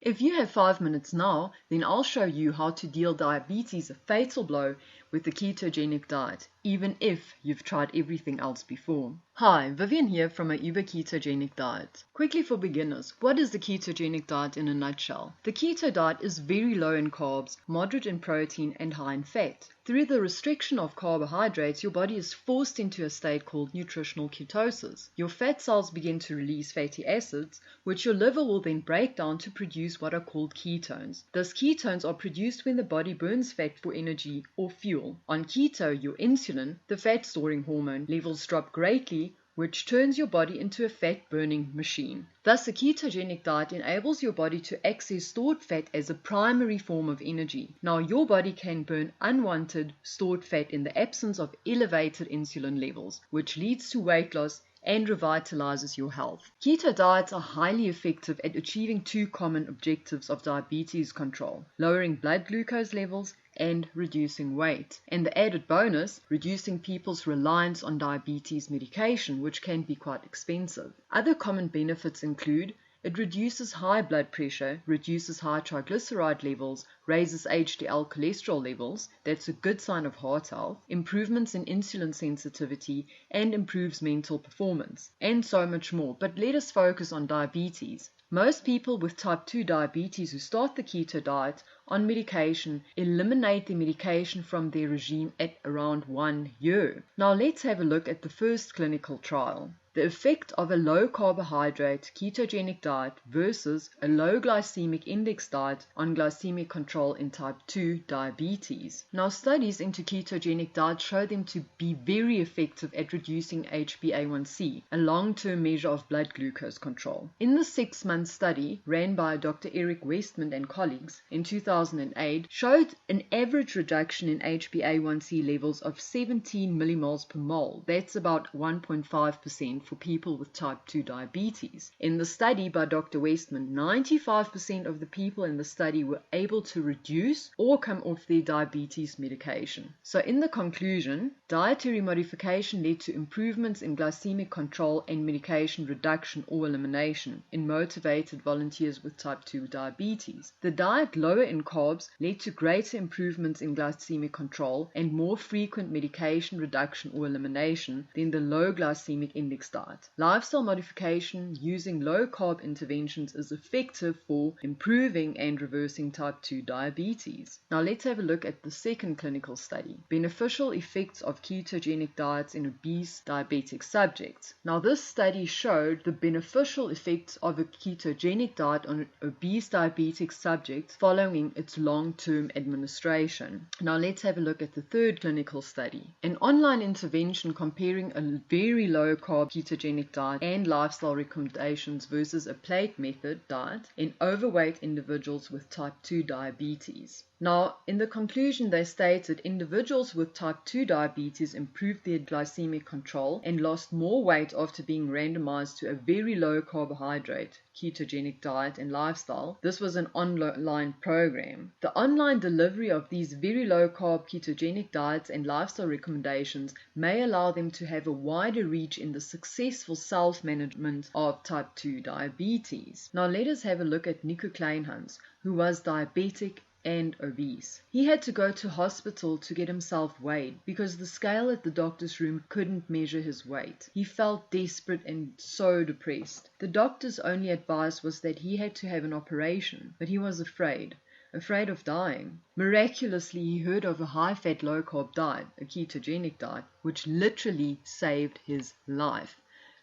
If you have 5 minutes now, then I'll show you how to deal diabetes a fatal blow with the ketogenic diet, even if you've tried everything else before. Hi, Vivian here from a Uber Ketogenic Diet. Quickly for beginners, what is the ketogenic diet in a nutshell? The keto diet is very low in carbs, moderate in protein, and high in fat. Through the restriction of carbohydrates, your body is forced into a state called nutritional ketosis. Your fat cells begin to release fatty acids, which your liver will then break down to produce what are called ketones. Those ketones are produced when the body burns fat for energy or fuel. On keto, your insulin, the fat-storing hormone, levels drop greatly, which turns your body into a fat-burning machine. Thus, a ketogenic diet enables your body to access stored fat as a primary form of energy. Now, your body can burn unwanted stored fat in the absence of elevated insulin levels, which leads to weight loss and revitalizes your health. Keto diets are highly effective at achieving two common objectives of diabetes control: lowering blood glucose levels and reducing weight. And the added bonus, reducing people's reliance on diabetes medication, which can be quite expensive. Other common benefits include it reduces high blood pressure, reduces high triglyceride levels, raises HDL cholesterol levels, that's a good sign of heart health, improvements in insulin sensitivity, and improves mental performance, and so much more. But let us focus on diabetes. Most people with type 2 diabetes who start the keto diet on medication eliminate the medication from their regime at around 1 year. Now let's have a look at the first clinical trial. The effect of a low carbohydrate ketogenic diet versus a low glycemic index diet on glycemic control in type 2 diabetes. Now, studies into ketogenic diet show them to be very effective at reducing HbA1c, a long-term measure of blood glucose control. In the 6-month study ran by Dr. Eric Westman and colleagues in 2008, showed an average reduction in HbA1c levels of 17 millimoles per mole. That's about 1.5% for people with type 2 diabetes. In the study by Dr. Westman, 95% of the people in the study were able to reduce or come off their diabetes medication. So in the conclusion, dietary modification led to improvements in glycemic control and medication reduction or elimination in motivated volunteers with type 2 diabetes. The diet lower in carbs led to greater improvements in glycemic control and more frequent medication reduction or elimination than the low glycemic index diet. Lifestyle modification using low-carb interventions is effective for improving and reversing type 2 diabetes. Now let's have a look at the second clinical study, beneficial effects of ketogenic diets in obese diabetic subjects. Now this study showed the beneficial effects of a ketogenic diet on obese diabetic subjects following its long-term administration. Now let's have a look at the third clinical study, an online intervention comparing a very low-carb ketogenic diet and lifestyle recommendations versus a plate method diet in overweight individuals with type 2 diabetes. Now, in the conclusion, they stated individuals with type 2 diabetes improved their glycemic control and lost more weight after being randomized to a very low carbohydrate ketogenic diet and lifestyle. This was an online program. The online delivery of these very low carb ketogenic diets and lifestyle recommendations may allow them to have a wider reach in the successful self-management of type 2 diabetes. Now let us have a look at Nico Kleinhans, who was diabetic and obese. He had to go to hospital to get himself weighed because the scale at the doctor's room couldn't measure his weight. He felt desperate and so depressed. The doctor's only advice was that he had to have an operation, but he was afraid of dying. Miraculously, he heard of a high-fat, low-carb diet, a ketogenic diet, which literally saved his life.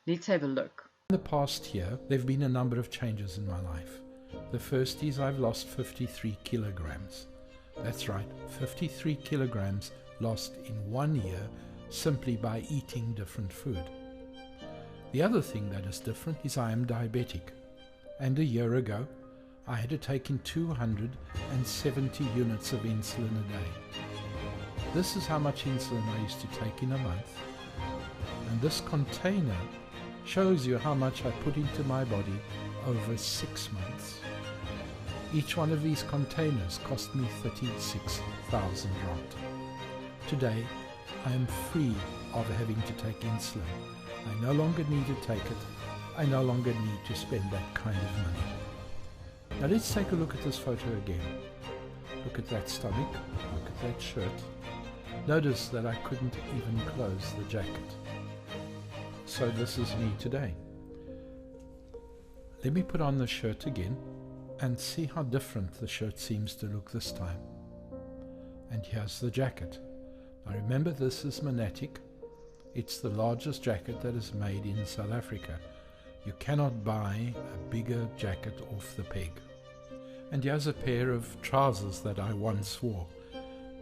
Let's have a look. In the past year, there have been a number of changes in my life. The first is I've lost 53 kilograms. That's right, 53 kilograms lost in 1 year simply by eating different food. The other thing that is different is I am diabetic. And a year ago, I had to take in 270 units of insulin a day. This is how much insulin I used to take in a month. And this container shows you how much I put into my body over 6 months. Each one of these containers cost me 36,000 rand. Today, I am free of having to take insulin. I no longer need to take it. I no longer need to spend that kind of money. Now let's take a look at this photo again. Look at that stomach, look at that shirt. Notice that I couldn't even close the jacket. So this is me today. Let me put on the shirt again and see how different the shirt seems to look this time. And here's the jacket. Now remember, this is Monatic. It's the largest jacket that is made in South Africa. You cannot buy a bigger jacket off the peg. And here's a pair of trousers that I once wore.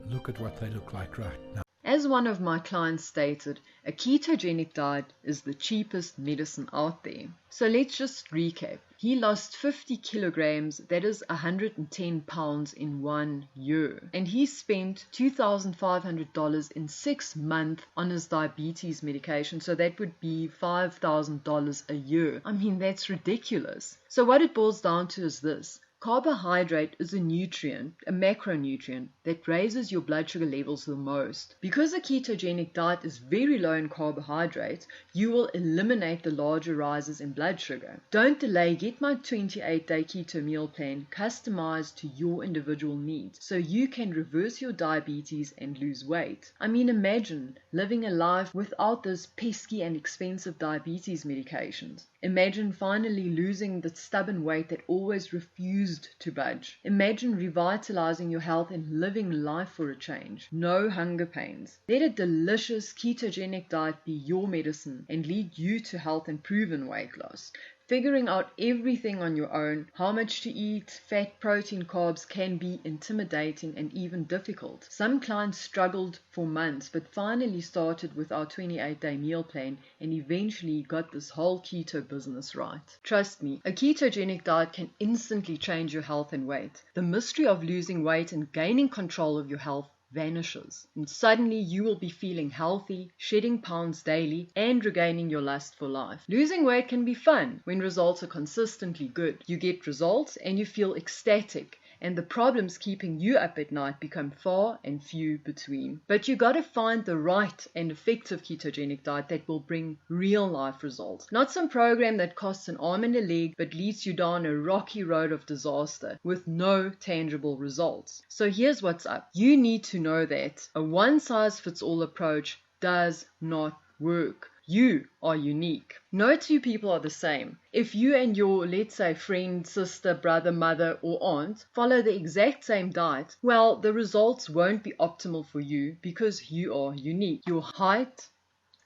Look at what they look like right now. As one of my clients stated, a ketogenic diet is the cheapest medicine out there. So let's just recap. He lost 50 kilograms, that is 110 pounds in 1 year. And he spent $2,500 in 6 months on his diabetes medication. So that would be $5,000 a year. I mean, that's ridiculous. So what it boils down to is this. Carbohydrate is a nutrient, a macronutrient, that raises your blood sugar levels the most. Because a ketogenic diet is very low in carbohydrates, you will eliminate the larger rises in blood sugar. Don't delay, get my 28-day keto meal plan customized to your individual needs so you can reverse your diabetes and lose weight. I mean, imagine living a life without those pesky and expensive diabetes medications. Imagine finally losing the stubborn weight that always refused to budge. Imagine revitalizing your health and living life for a change. No hunger pains. Let a delicious ketogenic diet be your medicine and lead you to health and proven weight loss. Figuring out everything on your own, how much to eat, fat, protein, carbs, can be intimidating and even difficult. Some clients struggled for months but finally started with our 28-day meal plan and eventually got this whole keto business right. Trust me, a ketogenic diet can instantly change your health and weight. The mystery of losing weight and gaining control of your health vanishes, and suddenly you will be feeling healthy, shedding pounds daily, and regaining your lust for life. Losing weight can be fun when results are consistently good. You get results and you feel ecstatic, and the problems keeping you up at night become far and few between. But you gotta find the right and effective ketogenic diet that will bring real life results. Not some program that costs an arm and a leg but leads you down a rocky road of disaster with no tangible results. So here's what's up. You need to know that a one-size-fits-all approach does not work. You are unique. No two people are the same. If you and your, let's say, friend, sister, brother, mother, or aunt follow the exact same diet, well, the results won't be optimal for you because you are unique. Your height,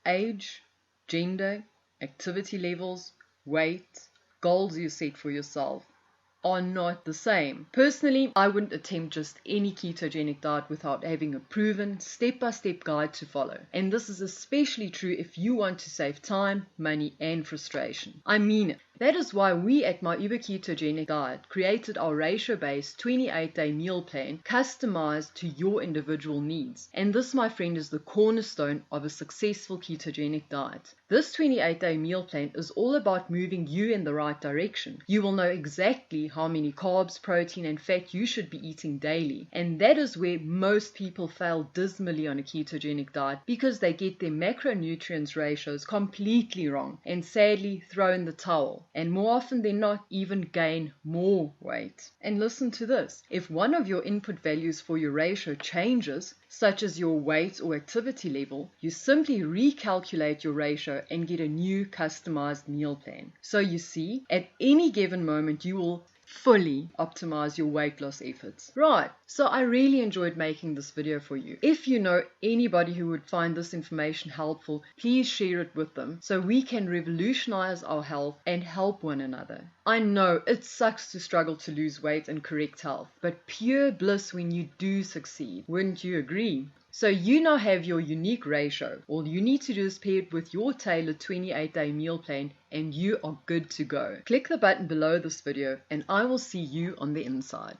age, gender, activity levels, weight, goals you set for yourself are not the same. Personally, I wouldn't attempt just any ketogenic diet without having a proven step-by-step guide to follow. And this is especially true if you want to save time, money, and frustration. I mean it. That is why we at My Uber Ketogenic Diet created our ratio-based 28-day meal plan customized to your individual needs. And this, my friend, is the cornerstone of a successful ketogenic diet. This 28-day meal plan is all about moving you in the right direction. You will know exactly how many carbs, protein, and fat you should be eating daily. And that is where most people fail dismally on a ketogenic diet because they get their macronutrients ratios completely wrong and sadly throw in the towel. And more often than not, even gain more weight. And listen to this. If one of your input values for your ratio changes, such as your weight or activity level, you simply recalculate your ratio and get a new customized meal plan. So you see, at any given moment, you will fully optimize your weight loss efforts. Right, so I really enjoyed making this video for you. If you know anybody who would find this information helpful, please share it with them so we can revolutionize our health and help one another. I know it sucks to struggle to lose weight and correct health, but pure bliss when you do succeed. Wouldn't you agree? So you now have your unique ratio. All you need to do is pair it with your tailored 28-day meal plan and you are good to go. Click the button below this video and I will see you on the inside.